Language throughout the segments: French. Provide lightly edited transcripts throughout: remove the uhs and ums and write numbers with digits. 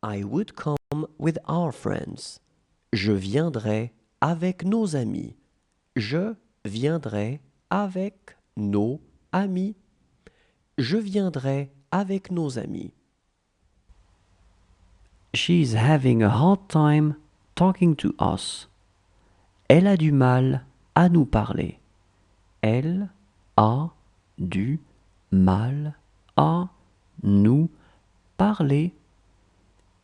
I would come with our friends. Je viendrai avec nos amis. Je viendrai avec nos amis. Je viendrai avec nos amis. She's having a hard time talking to us. Elle a du mal à nous parler. Elle a du mal à nous parler.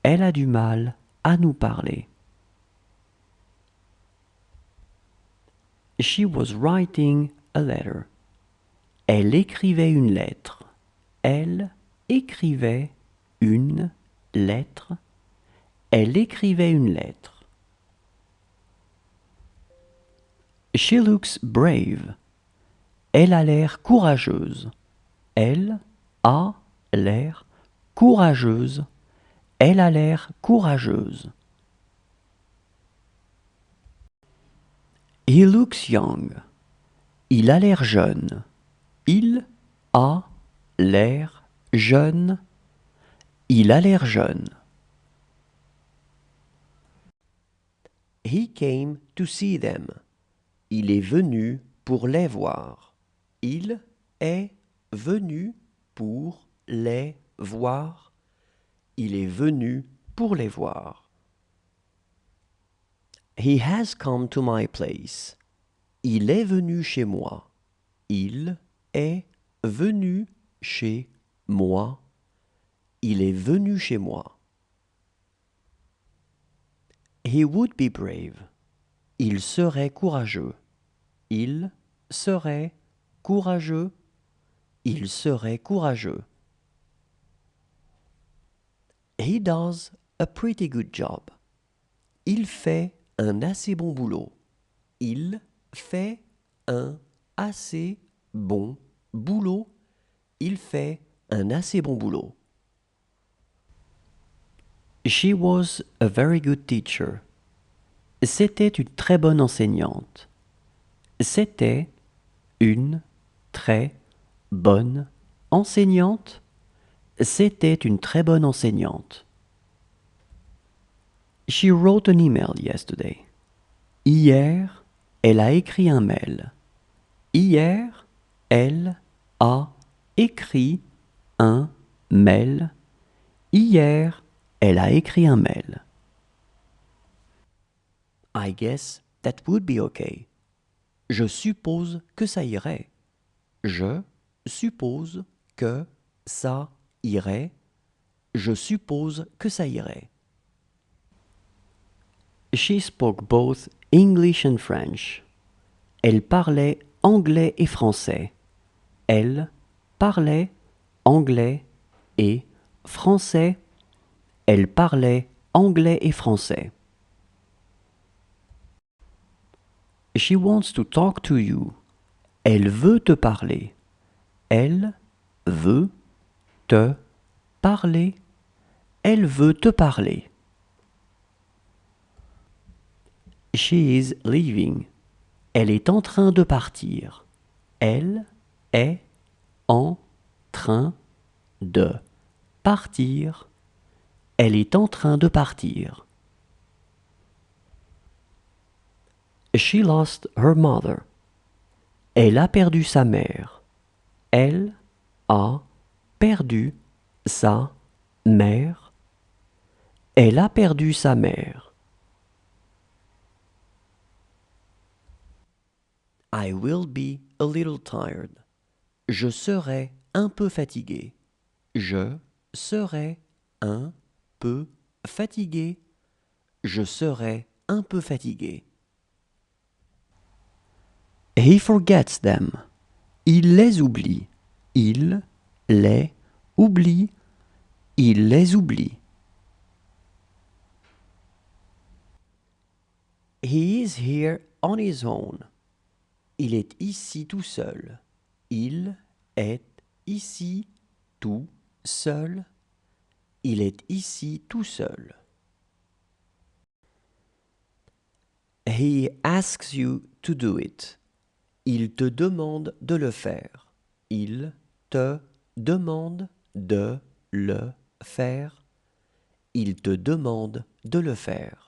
Elle a du mal à nous parler. She was writing a letter. Elle écrivait une lettre. Elle écrivait une lettre. Elle écrivait une lettre. She looks brave. Elle a l'air courageuse. Elle a l'air courageuse. Elle a l'air courageuse. He looks young. Il a l'air jeune. Il a l'air jeune. Il a l'air jeune. He came to see them. Il est venu pour les voir. Il est venu pour les voir. Il est venu pour les voir. He has come to my place. Il est venu chez moi. Il est venu chez moi. Il est venu chez moi. He would be brave. Il serait courageux. Il serait courageux. Il serait courageux. He does a pretty good job. Il fait un assez bon boulot. Il fait un assez bon boulot. Il fait un assez bon boulot. She was a very good teacher. C'était une très bonne enseignante. C'était une très bonne enseignante. C'était une très bonne enseignante. She wrote an email yesterday. Hier, elle a écrit un mail. Hier, elle a écrit un mail. Hier, elle a écrit un mail. I guess that would be okay. Je suppose que ça irait. Je suppose que ça irait. Je suppose que ça irait. She spoke both English and French. Elle parlait anglais et français. Elle parlait anglais et français. Elle parlait anglais et français. She wants to talk to you. Elle veut te parler. Elle veut te parler. Elle veut te parler. She is leaving. Elle est en train de partir. Elle est en train de partir. Elle est en train de partir. She lost her mother. Elle a perdu sa mère. Elle a perdu sa mère. Elle a perdu sa mère. I will be a little tired. Je serai un peu fatigué. Je serai un peu fatigué. Je serai un peu fatigué. He forgets them. Il les oublie. Il les oublie. Il les oublie. He is here on his own. Il est ici tout seul. Il est ici tout seul. Il est ici tout seul. He asks you to do it. Il te demande de le faire. Il te demande de le faire. Il te demande de le faire.